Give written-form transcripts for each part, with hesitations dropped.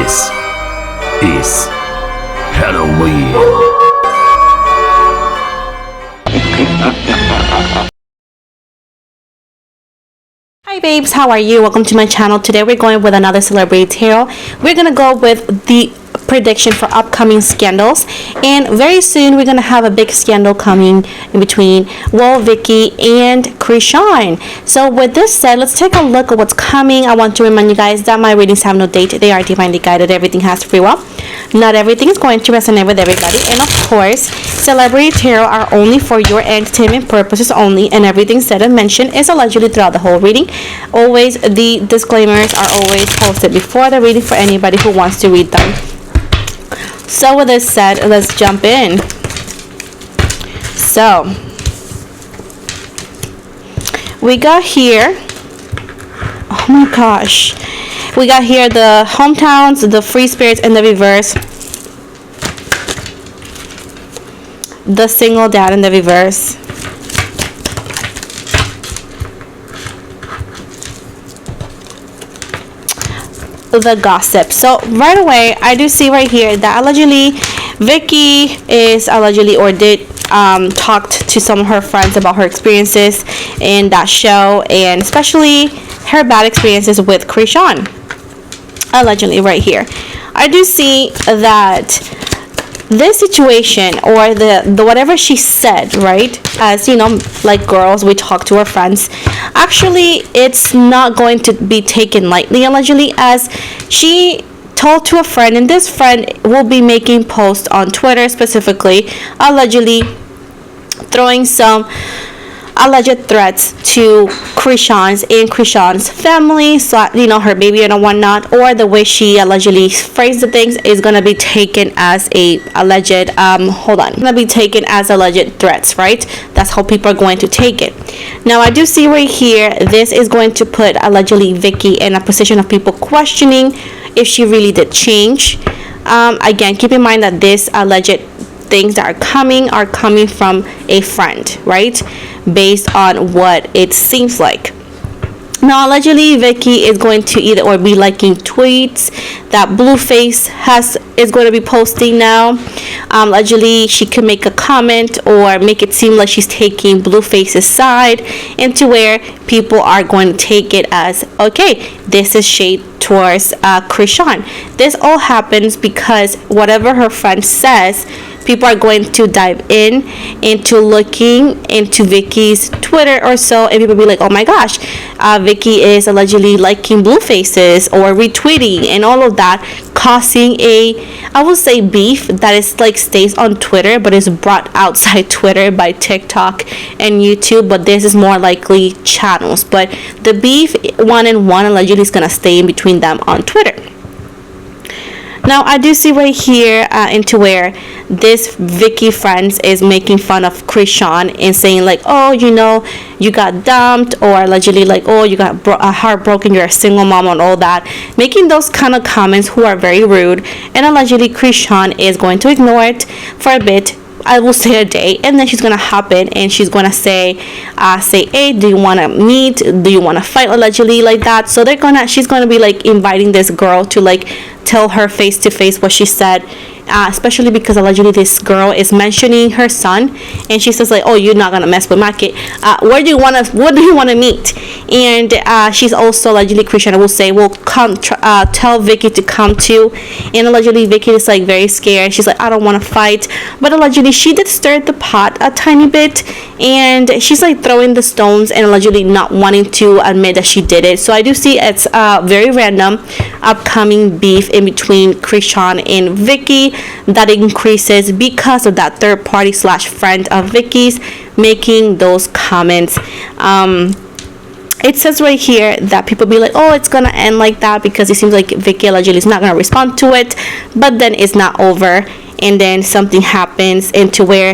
This is Halloween. Hi babes, how are you? Welcome to my channel. Today we're going with another celebrity tale. We're gonna go with the prediction for upcoming scandals, and very soon we're gonna have a big scandal coming in between Vicky and Chrisean. So with this said, let's take a look at what's coming. I want to remind you guys that my readings have no date. They are divinely guided. Everything has free will. Not everything is going to resonate with everybody, and of course celebrity tarot are only for your entertainment purposes only, and everything said and mentioned is allegedly throughout the whole reading. Always the disclaimers are always posted before the reading for anybody who wants to read them. So with this said, let's jump in. So we got here, oh my gosh, we got here the hometowns, the free spirits in the reverse, the single dad in the reverse, the gossip. So right away I do see right here that allegedly Vicky is allegedly or did talked to some of her friends about her experiences in that show, and especially her bad experiences with Chrisean. Allegedly right here I do see that this situation, or the whatever she said, right, as you know, like girls, we talk to our friends, actually it's not going to be taken lightly, allegedly, as she told to a friend, and this friend will be making posts on Twitter specifically, allegedly throwing some alleged threats to Chrisean's family, so you know, her baby and whatnot, or the way she allegedly phrased the things is gonna be taken as a alleged gonna be taken as alleged threats, right? That's how people are going to take it. Now I do see right here this is going to put allegedly Vicky in a position of people questioning if she really did change. Again, keep in mind that this alleged things that are coming from a friend, right, based on what it seems like. Now allegedly Vicky is going to either or be liking tweets that Blueface is going to be posting now. Allegedly she could make a comment or make it seem like she's taking Blueface's side, into where people are going to take it as, okay, this is shade towards Chrisean. This all happens because whatever her friend says, people are going to dive into looking into Vicky's Twitter or so, and people be like, oh my gosh, Vicky is allegedly liking Bluefaces or retweeting and all of that, causing I will say beef that is like stays on Twitter but is brought outside Twitter by TikTok and YouTube, but this is more likely channels, but the beef one-on-one allegedly is gonna stay in between them on Twitter. Now I do see right here into where this Vicky friends is making fun of Chrisean and saying like, oh, you know, you got dumped, or allegedly like, oh, you got heartbroken, you're a single mom and all that, making those kind of comments who are very rude, and allegedly Chrisean is going to ignore it for a bit, I will say a day, and then she's gonna hop in and she's gonna say hey, do you want to meet, do you want to fight, allegedly like that. So she's gonna be like inviting this girl to like tell her face to face what she said, especially because allegedly this girl is mentioning her son, and she says like, oh, you're not gonna mess with my kid, what do you want to meet? And she's also allegedly, Chrisean will say, well, come tell Vicky to come too, and allegedly Vicky is like very scared. She's like, I don't want to fight, but allegedly she did stir the pot a tiny bit, and she's like throwing the stones and allegedly not wanting to admit that she did it. So I do see it's very random upcoming beef in between Chrisean and Vicky that increases because of that third party / friend of Vicky's making those comments. It says right here that people be like, oh, it's gonna end like that because it seems like Vicky allegedly is not gonna respond to it, but then it's not over, and then something happens into where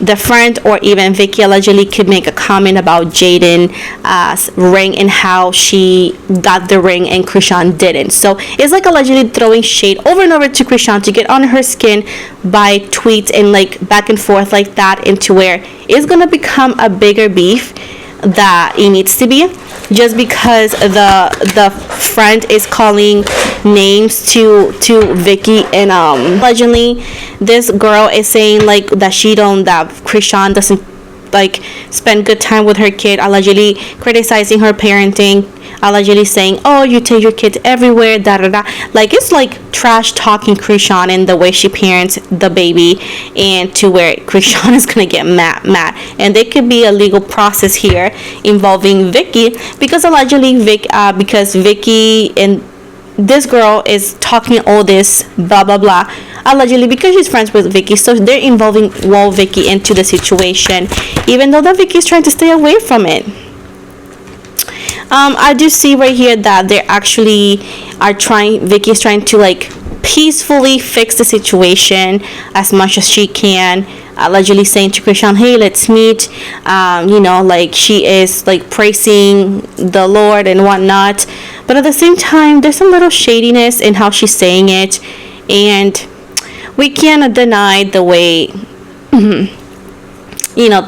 the friend or even Vicky allegedly could make a comment about Jaden's ring and how she got the ring and Chrisean didn't. So it's like allegedly throwing shade over and over to Chrisean to get on her skin by tweets and like back and forth like that, into where it's gonna become a bigger beef that it needs to be, just because the friend is calling names to Vicky, and allegedly this girl is saying like that Chrisean doesn't like spend good time with her kid, allegedly criticizing her parenting, allegedly saying, oh, you take your kids everywhere, da da da. Like, it's like trash talking Chrisean and the way she parents the baby, and to where Chrisean is gonna get mad. And there could be a legal process here involving Vicky, because allegedly because Vicky and this girl is talking all this blah blah blah, allegedly because she's friends with Vicky, so they're involving Vicky into the situation, even though that Vicky is trying to stay away from it. I do see right here that they actually are Vicky's trying to like peacefully fix the situation as much as she can, allegedly saying to Chrisean, hey, let's meet, like she is like praising the Lord and whatnot, but at the same time there's a little shadiness in how she's saying it, and we can't deny the way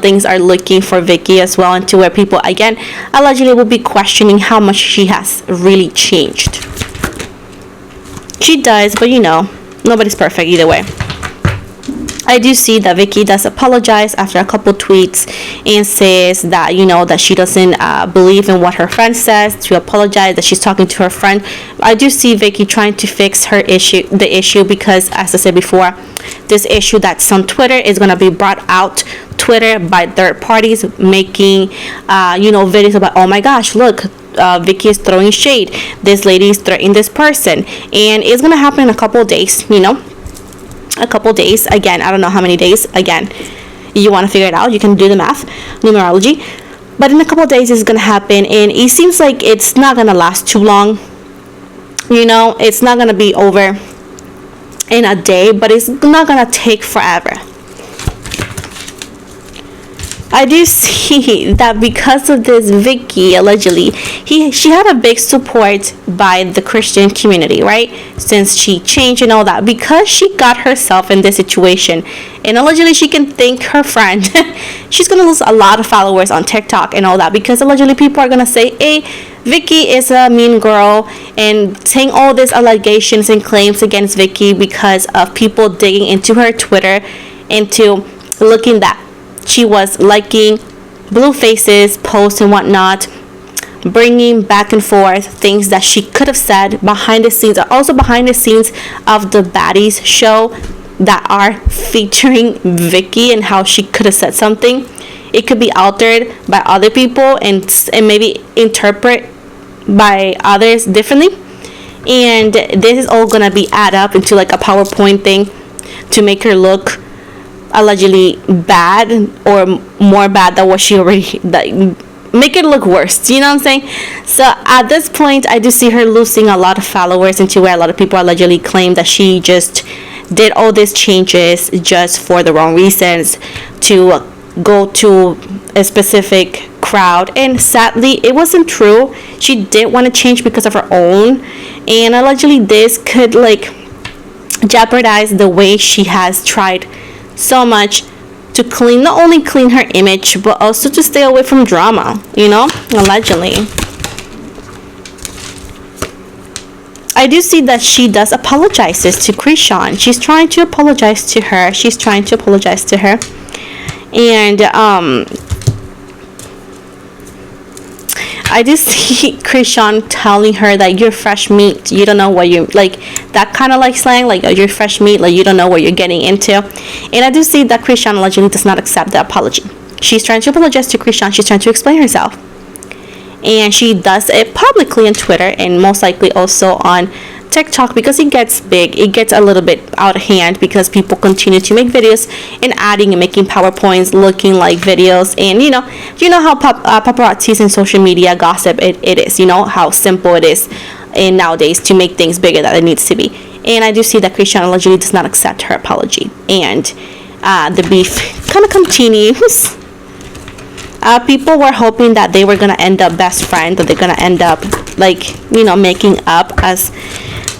things are looking for Vicky as well, and to where people again allegedly will be questioning how much she has really changed. She does, but nobody's perfect either way. I do see that Vicky does apologize after a couple tweets and says that that she doesn't believe in what her friend says, to apologize, that she's talking to her friend. I do see Vicky trying to fix the issue, because as I said before, this issue that's on Twitter is going to be brought out Twitter by third parties, making videos about, oh my gosh, look, Vicky is throwing shade, this lady is threatening this person, and it's going to happen in a couple of days. A couple days. Again, I don't know how many days. Again, you want to figure it out, you can do the math, numerology, but in a couple of days it's gonna happen, and it seems like it's not gonna last too long. It's not gonna be over in a day, but it's not gonna take forever. I do see that because of this, Vicky allegedly she had a big support by the Christian community, right? Since she changed and all that, because she got herself in this situation, and allegedly she can thank her friend. She's gonna lose a lot of followers on TikTok and all that, because allegedly people are gonna say, hey, Vicky is a mean girl, and saying all these allegations and claims against Vicky because of people digging into her Twitter, into looking that she was liking Blueface's posts and whatnot, bringing back and forth things that she could have said behind the scenes, or also behind the scenes of the Baddies show that are featuring Vicky, and how she could have said something. It could be altered by other people and maybe interpret by others differently, and this is all gonna be add up into like a PowerPoint thing to make her look allegedly bad, or more bad than what she already, make it look worse. You know what I'm saying? So at this point, I do see her losing a lot of followers, into where a lot of people allegedly claim that she just did all these changes just for the wrong reasons, to go to a specific crowd, and sadly it wasn't true. She did want to change because of her own, and allegedly this could like jeopardize the way she has tried so much to not only clean her image, but also to stay away from drama, allegedly. I do see that she does apologizes to Chrisean. She's trying to apologize to her. And I do see Chrisean telling her that you're fresh meat, you don't know what you like, that kind of like slang, like you're fresh meat, like you don't know what you're getting into. And I do see that Chrisean allegedly does not accept the apology. She's trying to apologize to Chrisean, she's trying to explain herself, and she does it publicly on Twitter, and most likely also on TikTok, because it gets big, it gets a little bit out of hand, because people continue to make videos and adding and making PowerPoints looking like videos. And you know how paparazzis and social media gossip it is, how simple it is and nowadays to make things bigger than it needs to be. And I do see that Chrisean allegedly does not accept her apology, and the beef kind of continues. People were hoping that they were gonna end up best friends, that they're gonna end up like making up as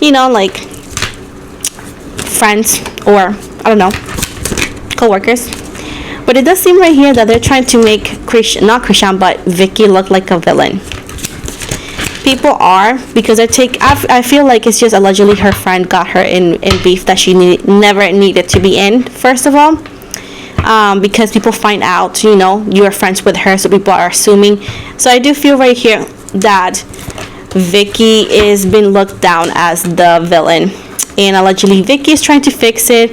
like friends, or I don't know, co-workers. But it does seem right here that they're trying to make not Chrisean, but Vicky look like a villain. People are, because I feel like it's just allegedly her friend got her in beef that she never needed to be in, first of all. Because people find out, you know, you are friends with her, so people are assuming. So I do feel right here that Vicky is being looked down as the villain, and allegedly Vicky is trying to fix it.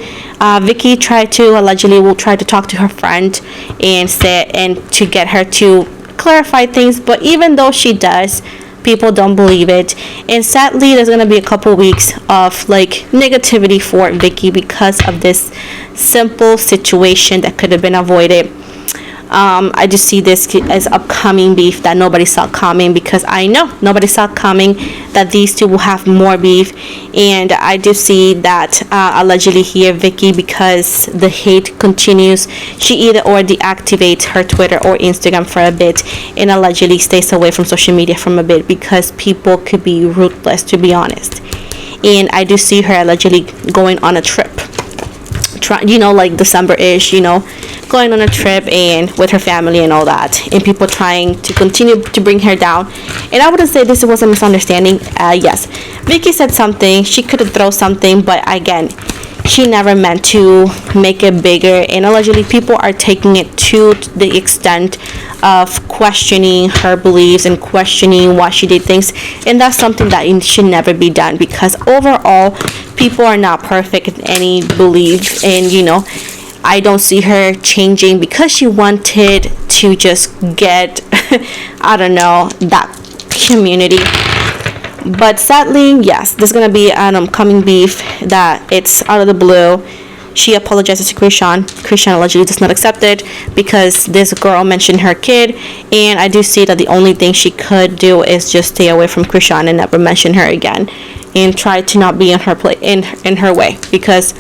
Vicky will try to talk to her friend and to get her to clarify things, but even though she does, people don't believe it, and sadly there's gonna be a couple weeks of like negativity for Vicky because of this simple situation that could have been avoided. I just see this as upcoming beef that nobody saw coming, because I know nobody saw coming that these two will have more beef. And I do see that allegedly here Vicky, because the hate continues, she either or deactivates her Twitter or Instagram for a bit, and allegedly stays away from social media from a bit because people could be ruthless, to be honest. And I do see her allegedly going on a trip, like December-ish, going on a trip and with her family and all that, and people trying to continue to bring her down. And I wouldn't say this was a misunderstanding. Yes, Vicky said something, she could have thrown something, but again, she never meant to make it bigger, and allegedly people are taking it to the extent of questioning her beliefs and questioning why she did things, and that's something that should never be done, because overall people are not perfect in any belief. And I don't see her changing because she wanted to just get I don't know, that community. But sadly, yes, there's gonna be an upcoming beef that it's out of the blue. She apologizes to Chrisean. Chrisean allegedly does not accept it because this girl mentioned her kid, and I do see that the only thing she could do is just stay away from Chrisean and never mention her again, and try to not be in her in her way, because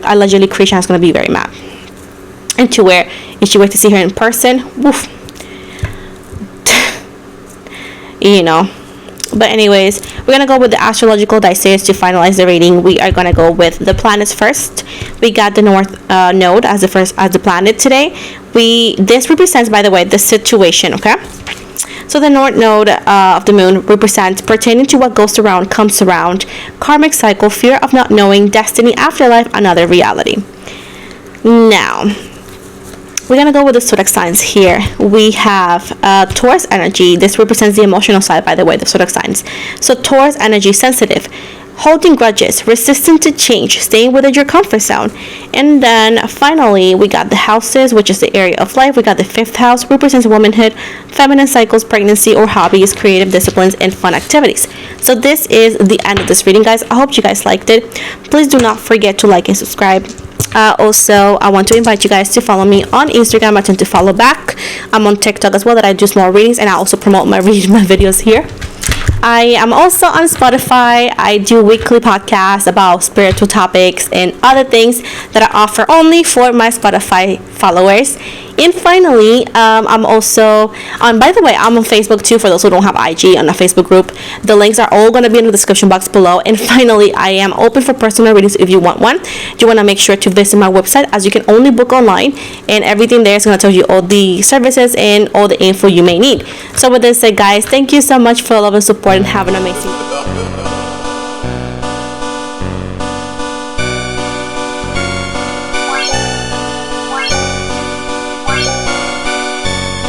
allegedly Chrisean is gonna be very mad. And to where if she were to see her in person, woof, But anyways, we're going to go with the astrological dices to finalize the rating. We are going to go with the planets first. We got the North Node as the planet today. This represents, by the way, the situation, okay? So the North Node of the Moon represents pertaining to what goes around, comes around, karmic cycle, fear of not knowing, destiny, afterlife, another reality. Now, we're going to go with the zodiac signs here. We have Taurus energy. This represents the emotional side, by the way, the zodiac signs. So Taurus energy, sensitive, holding grudges, resistant to change, staying within your comfort zone. And then finally, we got the houses, which is the area of life. We got the 5th house, represents womanhood, feminine cycles, pregnancy or hobbies, creative disciplines, and fun activities. So this is the end of this reading, guys. I hope you guys liked it. Please do not forget to like and subscribe. Also, I want to invite you guys to follow me on Instagram. I tend to follow back. I'm on TikTok as well, that I do small readings, and I also promote my videos here. I am also on Spotify. I do weekly podcasts about spiritual topics and other things that I offer only for my Spotify followers. And finally, I'm also on, by the way, I'm on Facebook too, for those who don't have IG on a Facebook group. The links are all going to be in the description box below. And finally, I am open for personal readings if you want one. You want to make sure to visit my website, as you can only book online, and everything there is going to tell you all the services and all the info you may need. So with this said, guys, thank you so much for love and support, and have an amazing day.